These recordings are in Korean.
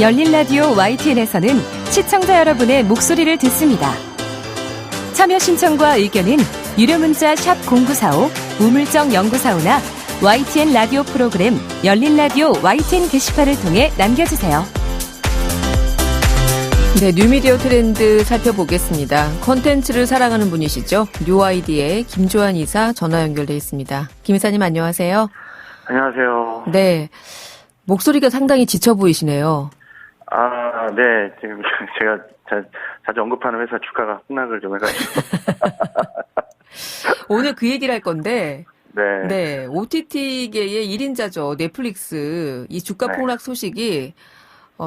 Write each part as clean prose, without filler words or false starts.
열린 라디오 YTN에서는 시청자 여러분의 목소리를 듣습니다. 참여 신청과 의견은 유료 문자 샵 0945, 우물정 0945나 YTN 라디오 프로그램 열린 라디오 YTN 게시판을 통해 남겨주세요. 네, 뉴미디어 트렌드 살펴보겠습니다. 콘텐츠를 사랑하는 분이시죠. 뉴아이디의 김조한 이사 전화 연결돼 있습니다. 김 이사님 안녕하세요. 안녕하세요. 네, 목소리가 상당히 지쳐 보이시네요. 네. 지금 제가 자주 언급하는 회사 주가가 폭락을 좀 해가지고. 오늘 그 얘기를 할 건데, 네. 네, OTT계의 1인자죠. 넷플릭스. 이 주가 네. 폭락 소식이,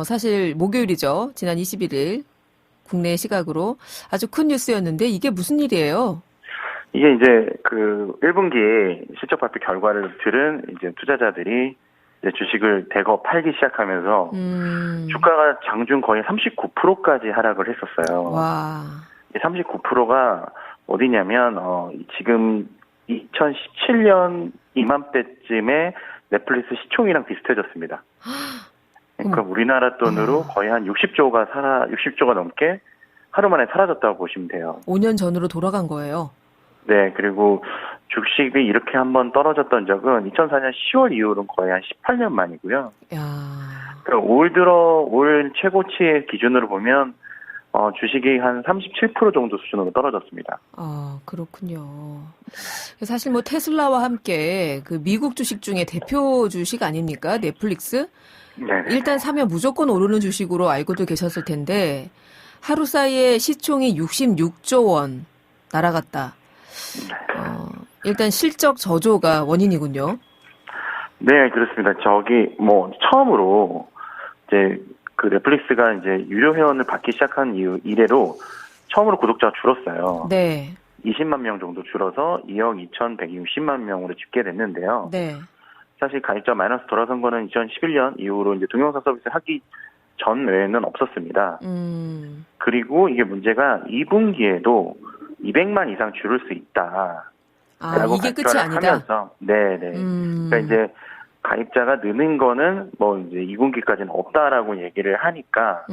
사실 목요일이죠. 지난 21일. 국내 시각으로 아주 큰 뉴스였는데, 이게 무슨 일이에요? 이게 이제 그 1분기 실적 발표 결과를 들은 이제 투자자들이 이제 주식을 대거 팔기 시작하면서 주가가 장중 거의 39%까지 하락을 했었어요. 와. 39%가 어디냐면 지금 2017년 이맘때쯤에 넷플릭스 시총이랑 비슷해졌습니다. 그러니까 우리나라 돈으로 거의 한 60조가 넘게 하루 만에 사라졌다고 보시면 돼요. 5년 전으로 돌아간 거예요. 네, 그리고 주식이 이렇게 한번 떨어졌던 적은 2004년 10월 이후로는 거의 한 18년 만이고요. 그러니까 올 최고치의 기준으로 보면 주식이 한 37% 정도 수준으로 떨어졌습니다. 그렇군요. 사실 뭐 테슬라와 함께 그 미국 주식 중에 대표 주식 아닙니까? 넷플릭스? 네. 일단 사면 무조건 오르는 주식으로 알고도 계셨을 텐데 하루 사이에 시총이 66조 원 날아갔다. 일단 실적 저조가 원인이군요. 네, 그렇습니다. 처음으로 이제 그 넷플릭스가 이제 유료 회원을 받기 시작한 이래로 처음으로 구독자가 줄었어요. 네. 20만 명 정도 줄어서 2억 2,160만 명으로 집계됐는데요. 네. 사실 가입자 마이너스 돌아선 거는 2011년 이후로 이제 동영상 서비스를 하기 전 외에는 없었습니다. 그리고 이게 문제가 2분기에도 200만 이상 줄을 수 있다. 이게 끝이 아니다. 하면서, 네네. 그러니까 이제 가입자가 느는 거는 뭐 이제 2분기까지는 없다라고 얘기를 하니까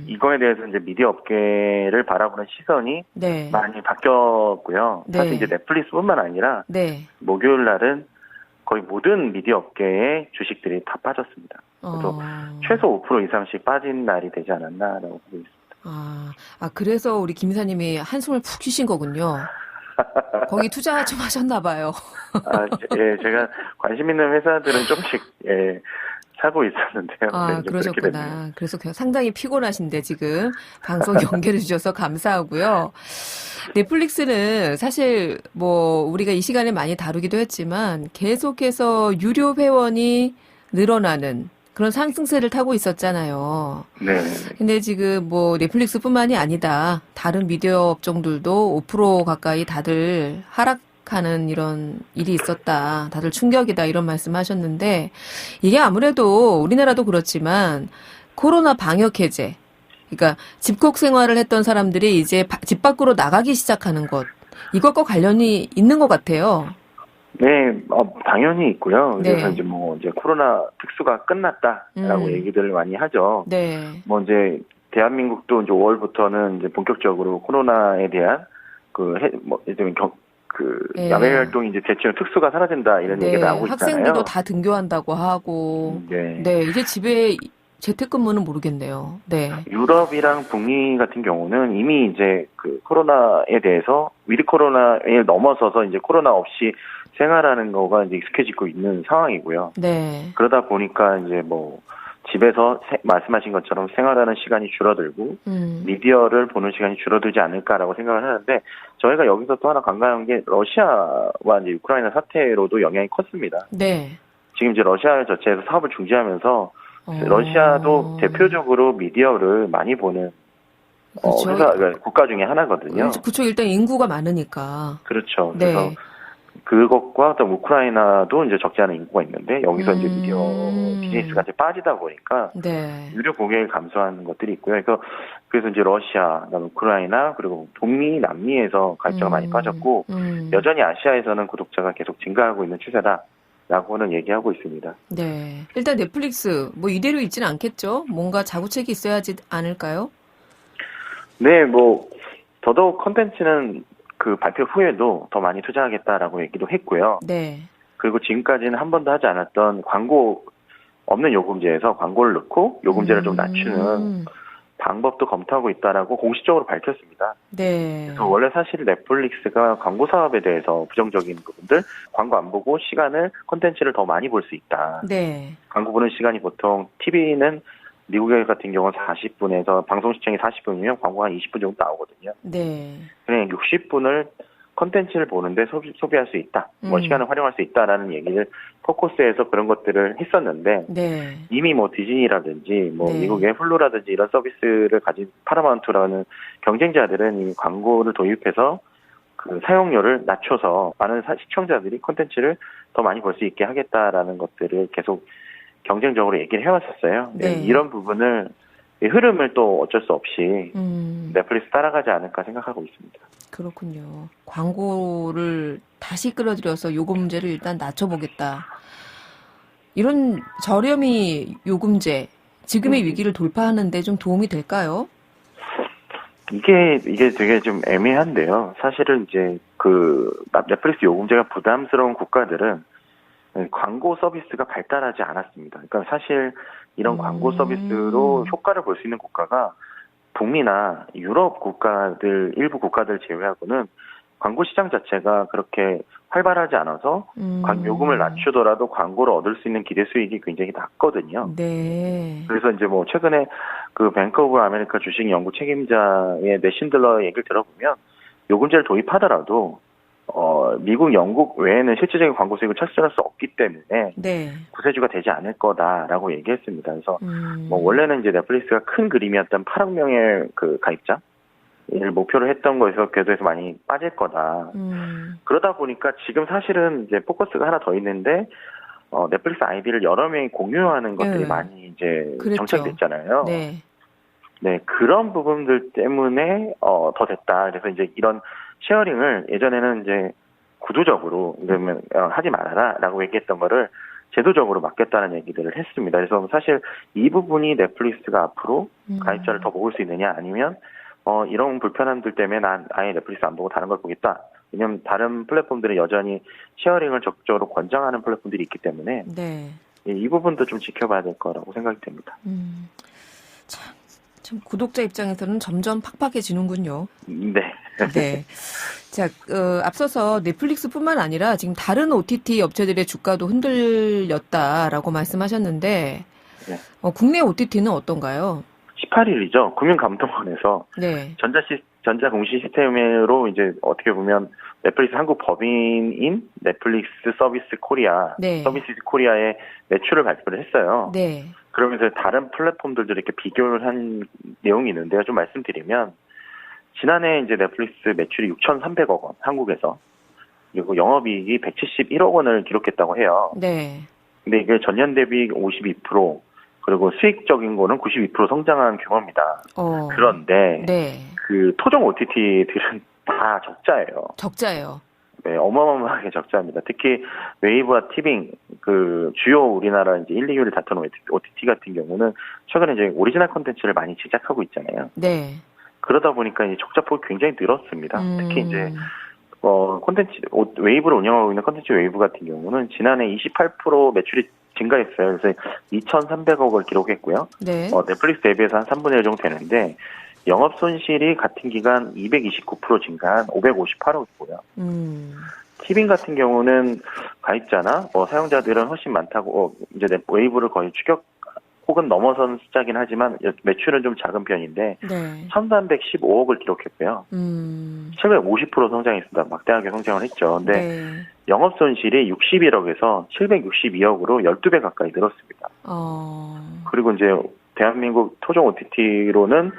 이거에 대해서 이제 미디어 업계를 바라보는 시선이 네. 많이 바뀌었고요. 네. 사실 이제 넷플릭스뿐만 아니라 네. 목요일 날은 거의 모든 미디어 업계의 주식들이 다 빠졌습니다. 그래서 최소 5% 이상씩 빠진 날이 되지 않았나라고 보고 있습니다. 그래서 우리 김 이사님이 한숨을 푹 쉬신 거군요. 거기 투자 좀 하셨나 봐요. 예, 제가 관심 있는 회사들은 조금씩 사고 있었는데요. 그러셨구나. 그래서 상당히 피곤하신데 지금 방송 연결해 주셔서 감사하고요. 넷플릭스는 사실 뭐 우리가 이 시간에 많이 다루기도 했지만 계속해서 유료 회원이 늘어나는 그런 상승세를 타고 있었잖아요. 네. 근데 지금 뭐 넷플릭스뿐만이 아니다. 다른 미디어 업종들도 5% 가까이 다들 하락하는 이런 일이 있었다. 다들 충격이다. 이런 말씀하셨는데 이게 아무래도 우리나라도 그렇지만 코로나 방역 해제. 그러니까 집콕 생활을 했던 사람들이 이제 집 밖으로 나가기 시작하는 것. 이것과 관련이 있는 것 같아요. 네, 당연히 있고요. 그래서 네. 이제 코로나 특수가 끝났다라고 얘기들을 많이 하죠. 네. 이제 대한민국도 이제 5월부터는 이제 본격적으로 코로나에 대한 야외 활동이 이제 대체로 특수가 사라진다 이런 얘기가 나오고 있잖아요. 학생들도 다 등교한다고 하고. 네. 이제 집에 재택근무는 모르겠네요. 네. 유럽이랑 북미 같은 경우는 이미 이제 그 코로나에 대해서 위드 코로나에 넘어서서 이제 코로나 없이 생활하는 거가 이제 익숙해지고 있는 상황이고요. 네. 그러다 보니까 이제 집에서 말씀하신 것처럼 생활하는 시간이 줄어들고 미디어를 보는 시간이 줄어들지 않을까라고 생각을 하는데 저희가 여기서 또 하나 간과한 게 러시아와 이제 우크라이나 사태로도 영향이 컸습니다. 네. 지금 이제 러시아 자체에서 사업을 중지하면서 러시아도 대표적으로 미디어를 많이 보는 그러니까 국가 중에 하나거든요. 그렇죠. 일단 인구가 많으니까. 그렇죠. 네. 그래서 그것과 또 우크라이나도 이제 적지 않은 인구가 있는데 여기서 이제 미디어 비즈니스가 이제 빠지다 보니까 네. 유료 고객을 감소하는 것들이 있고요. 그래서 이제 러시아, 그다음에 우크라이나 그리고 북미, 남미에서 가입자가 많이 빠졌고 여전히 아시아에서는 구독자가 계속 증가하고 있는 추세다. 라고는 얘기하고 있습니다. 네. 일단 넷플릭스, 뭐 이대로 있지는 않겠죠? 뭔가 자구책이 있어야지 않을까요? 네, 뭐, 더더욱 컨텐츠는 그 발표 후에도 더 많이 투자하겠다라고 얘기도 했고요. 네. 그리고 지금까지는 한 번도 하지 않았던 광고 없는 요금제에서 광고를 넣고 요금제를 좀 낮추는 방법도 검토하고 있다라고 공식적으로 밝혔습니다. 네. 그래서 원래 사실 넷플릭스가 광고 사업에 대해서 부정적인 부분들, 광고 안 보고 시간을 콘텐츠를 더 많이 볼 수 있다. 네. 광고 보는 시간이 보통 TV는 미국 같은 경우는 40분에서 방송 시청이 40분이면 광고가 한 20분 정도 나오거든요. 네. 그냥 60분을 콘텐츠를 보는데 소비할 수 있다. 뭐 시간을 활용할 수 있다라는 얘기를 포커스에서 그런 것들을 했었는데 네. 이미 뭐 디즈니라든지 뭐 네. 미국의 훌루라든지 이런 서비스를 가진 파라마운트라는 경쟁자들은 이미 광고를 도입해서 그 사용료를 낮춰서 많은 시청자들이 콘텐츠를 더 많이 볼 수 있게 하겠다라는 것들을 계속 경쟁적으로 얘기를 해왔었어요. 네. 이런 부분을 이 흐름을 또 어쩔 수 없이 넷플릭스 따라가지 않을까 생각하고 있습니다. 그렇군요. 광고를 다시 끌어들여서 요금제를 일단 낮춰보겠다. 이런 저렴이 요금제, 지금의 위기를 돌파하는 데 좀 도움이 될까요? 이게 되게 좀 애매한데요. 사실은 이제 그 넷플릭스 요금제가 부담스러운 국가들은 광고 서비스가 발달하지 않았습니다. 그러니까 사실 이런 광고 서비스로 효과를 볼 수 있는 국가가 북미나 유럽 국가들, 일부 국가들 제외하고는 광고 시장 자체가 그렇게 활발하지 않아서 요금을 낮추더라도 광고를 얻을 수 있는 기대 수익이 굉장히 낮거든요. 네. 그래서 이제 뭐 최근에 그 뱅크 오브 아메리카 주식 연구 책임자의 내신들러 얘기를 들어보면 요금제를 도입하더라도 미국, 영국 외에는 실질적인 광고 수익을 창출할 수 없기 때문에 네. 구세주가 되지 않을 거다라고 얘기했습니다. 그래서 뭐 원래는 이제 넷플릭스가 큰 그림이었던 8억 명의 그 가입자를 목표로 했던 거에서 궤도에서 많이 빠질 거다. 그러다 보니까 지금 사실은 이제 포커스가 하나 더 있는데 넷플릭스 아이디를 여러 명이 공유하는 것들이 네. 많이 이제 그랬죠. 정착됐잖아요. 네. 네, 그런 부분들 때문에 더 됐다. 그래서 이제 이런 쉐어링을 예전에는 이제 구조적으로 그러면 하지 말아라라고 얘기했던 거를 제도적으로 막겠다는 얘기들을 했습니다. 그래서 사실 이 부분이 넷플릭스가 앞으로 가입자를 더 먹을 수 있느냐 아니면 이런 불편함들 때문에 난 아예 넷플릭스 안 보고 다른 걸 보겠다. 왜냐면 다른 플랫폼들은 여전히 쉐어링을 적극적으로 권장하는 플랫폼들이 있기 때문에 네. 이 부분도 좀 지켜봐야 될 거라고 생각이 됩니다. 참 구독자 입장에서는 점점 팍팍해지는군요. 네. 네. 자, 앞서서 넷플릭스뿐만 아니라 지금 다른 OTT 업체들의 주가도 흔들렸다라고 말씀하셨는데, 네. 국내 OTT는 어떤가요? 18일이죠. 국민감독원에서 네. 전자공시 시스템으로 이제 어떻게 보면 넷플릭스 한국 법인인 넷플릭스 서비스 코리아, 네. 서비스 코리아의 매출을 발표를 했어요. 네. 그러면서 다른 플랫폼들도 이렇게 비교를 한 내용이 있는데요. 좀 말씀드리면 지난해 이제 넷플릭스 매출이 6,300억 원 한국에서 그리고 영업이익이 171억 원을 기록했다고 해요. 네. 근데 이게 전년 대비 52% 그리고 수익적인 거는 92% 성장한 규모입니다. 그런데 네. 그 토종 OTT들은 다 적자예요. 적자예요. 네, 어마어마하게 적자입니다. 특히 웨이브와 티빙 그 주요 우리나라 이제 1, 2위를 다투는 OTT 같은 경우는 최근에 이제 오리지널 콘텐츠를 많이 제작하고 있잖아요. 네. 그러다 보니까 이제 적자폭이 굉장히 늘었습니다. 특히 이제 콘텐츠 웨이브를 운영하고 있는 콘텐츠 웨이브 같은 경우는 지난해 28% 매출이 증가했어요. 그래서 2,300억을 기록했고요. 네. 넷플릭스 대비해서 한 3분의 1 정도 되는데 영업 손실이 같은 기간 229% 증가한 558억이고요. 티빙 같은 경우는 가입자나 사용자들은 훨씬 많다고 이제 웨이브를 거의 추격 혹은 넘어선 숫자긴 하지만 매출은 좀 작은 편인데 네. 1,315억을 기록했고요. 750% 성장했습니다. 막대하게 성장을 했죠. 근데 네. 영업 손실이 61억에서 762억으로 12배 가까이 늘었습니다. 그리고 이제 대한민국 토종 OTT로는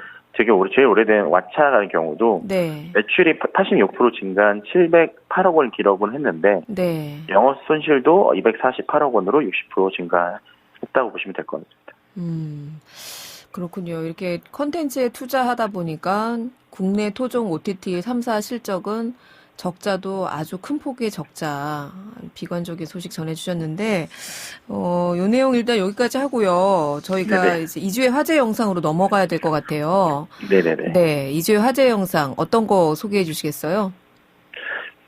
제일 오래된 왓챠 같은 경우도 네. 매출이 86% 증가한 708억 원을 기록을 했는데 네. 영업 손실도 248억 원으로 60% 증가했다고 보시면 될 것 같습니다. 그렇군요. 이렇게 컨텐츠에 투자하다 보니까 국내 토종 OTT 3사 실적은 적자도 아주 큰 폭의 적자, 비관적인 소식 전해주셨는데, 요 내용 일단 여기까지 하고요. 저희가 네네. 이제 2주의 화제 영상으로 넘어가야 될 것 같아요. 네네네. 네, 2주의 화제 영상 어떤 거 소개해 주시겠어요?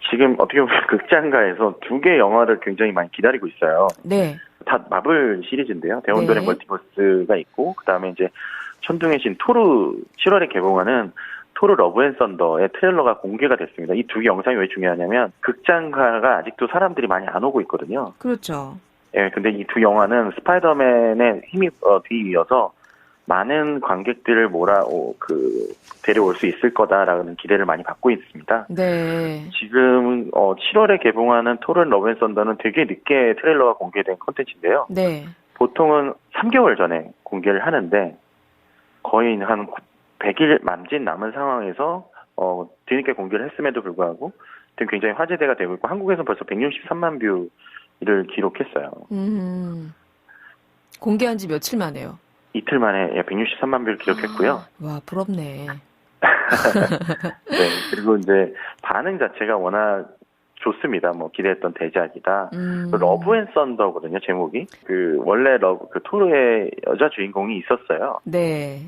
지금 어떻게 보면 극장가에서 2개 영화를 굉장히 많이 기다리고 있어요. 네. 다 마블 시리즈인데요. 대혼돈의 네. 멀티버스가 있고, 그 다음에 이제 천둥의 신 토르 7월에 개봉하는 토르 러브 앤 썬더의 트레일러가 공개가 됐습니다. 이 2개 영상이 왜 중요하냐면 극장가가 아직도 사람들이 많이 안 오고 있거든요. 그렇죠. 예, 근데 이 2 영화는 스파이더맨의 힘이 뒤이어서 많은 관객들을 데려올 수 있을 거다라는 기대를 많이 받고 있습니다. 네. 지금 7월에 개봉하는 토르 러브 앤 썬더는 되게 늦게 트레일러가 공개된 콘텐츠인데요. 네. 보통은 3개월 전에 공개를 하는데 거의 한 100일 남짓 남은 상황에서 뒤늦게 공개를 했음에도 불구하고 굉장히 화제대가 되고 있고 한국에서는 벌써 163만 뷰를 기록했어요. 공개한 지 며칠 만에요? 이틀 만에 163만 뷰를 기록했고요. 와, 부럽네. 네, 그리고 이제 반응 자체가 워낙 좋습니다. 뭐 기대했던 대작이다. 러브 앤 썬더거든요, 제목이. 원래 토르의 여자 주인공이 있었어요. 네.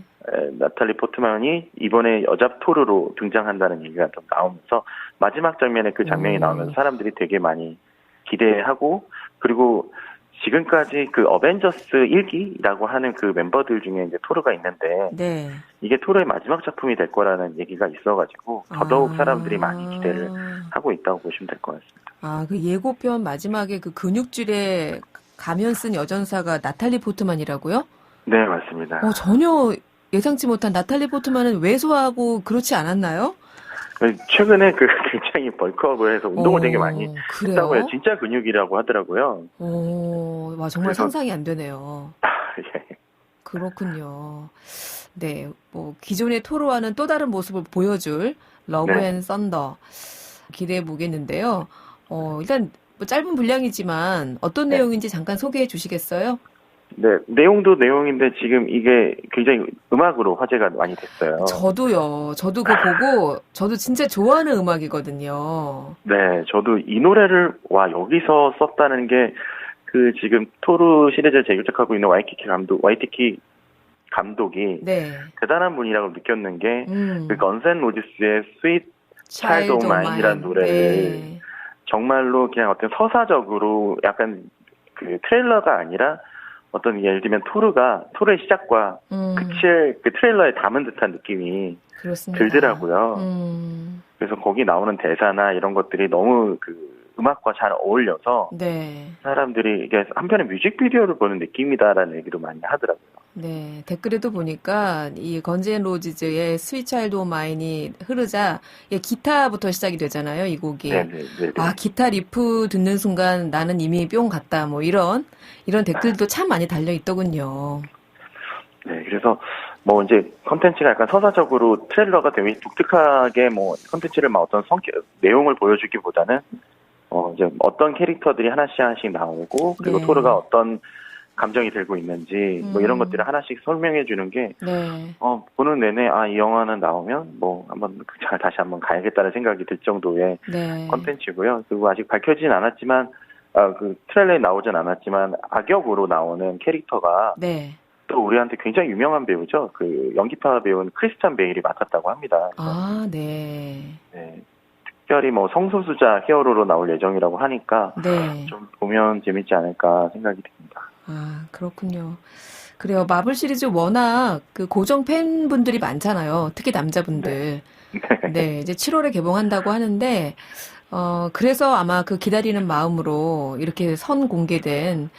나탈리 포트만이 이번에 여자 토르로 등장한다는 얘기가 좀 나오면서 마지막 장면에 그 장면이 나오면서 사람들이 되게 많이 기대하고, 그리고 지금까지 어벤져스 1기라고 하는 그 멤버들 중에 이제 토르가 있는데, 네. 이게 토르의 마지막 작품이 될 거라는 얘기가 있어가지고, 더더욱 사람들이 많이 기대를 하고 있다고 보시면 될 것 같습니다. 그 예고편 마지막에 그 근육질에 가면 쓴 여전사가 나탈리 포트만이라고요? 네, 맞습니다. 전혀 예상치 못한 나탈리 포트만은 왜소하고 그렇지 않았나요? 최근에 굉장히 벌크업을 해서 운동을 되게 많이 그래요? 했다고 해요. 진짜 근육이라고 하더라고요. 와, 정말 그래서, 상상이 안 되네요. 예. 그렇군요. 네, 기존의 토르와는 또 다른 모습을 보여줄 러브 네. 앤 썬더 기대해 보겠는데요. 일단 짧은 분량이지만 어떤 네. 내용인지 잠깐 소개해 주시겠어요? 네, 내용도 내용인데 지금 이게 굉장히 음악으로 화제가 많이 됐어요. 저도요. 저도 그거 보고 저도 진짜 좋아하는 음악이거든요. 네, 저도 이 노래를 여기서 썼다는 게 지금 토르 시리즈를 재규작하고 있는 와이티키 감독이 네. 대단한 분이라고 느꼈는 게 건스 앤 로지스의 스윗 Child 차일드 오브 of 마인이라는 Mine. 노래를 네. 정말로 그냥 어떤 서사적으로 약간 트레일러가 아니라 어떤 예를 들면 토르의 시작과 끝을 트레일러에 담은 듯한 느낌이 그렇습니다. 들더라고요. 그래서 거기 나오는 대사나 이런 것들이 너무 음악과 잘 어울려서 네. 사람들이 이게 한편의 뮤직비디오를 보는 느낌이다라는 얘기도 많이 하더라고요. 네, 댓글에도 보니까 이 건즈 앤 로지즈의 스윗 차일드 오브 마인이 흐르자 기타부터 시작이 되잖아요, 이 곡이. 네네. 기타 리프 듣는 순간 나는 이미 뿅 갔다, 이런 댓글도 참 많이 달려 있더군요. 네, 그래서 이제 컨텐츠가 약간 서사적으로 트레일러가 되게 독특하게 컨텐츠를 어떤 내용을 보여주기보다는 이제 어떤 캐릭터들이 하나씩 나오고, 그리고 네. 토르가 어떤 감정이 들고 있는지 이런 것들을 하나씩 설명해 주는 게 네. 보는 내내 이 영화는 나오면 다시 한번 가야겠다는 생각이 들 정도의 네. 컨텐츠고요. 그리고 아직 밝혀지진 않았지만 트레일러에 나오진 않았지만 악역으로 나오는 캐릭터가 네. 또 우리한테 굉장히 유명한 배우죠. 연기파 배우는 크리스찬 베일이 맡았다고 합니다. 네. 네. 특별히 성소수자 히어로로 나올 예정이라고 하니까 네. 좀 보면 재밌지 않을까 생각이 듭니다. 그렇군요. 그래요. 마블 시리즈 워낙 고정 팬분들이 많잖아요. 특히 남자분들. 네, 이제 7월에 개봉한다고 하는데, 그래서 아마 기다리는 마음으로 이렇게 공개된,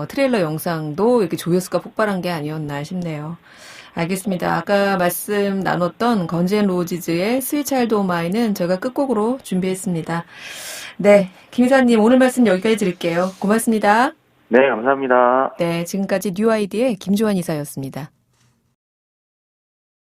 트레일러 영상도 이렇게 조회수가 폭발한 게 아니었나 싶네요. 알겠습니다. 아까 말씀 나눴던 건즈 앤 로지즈의 스윗 차일드 오브 마인은 저희가 끝곡으로 준비했습니다. 네, 김 이사님 오늘 말씀 여기까지 드릴게요. 고맙습니다. 네, 감사합니다. 네, 지금까지 뉴아이디의 김조한 이사였습니다.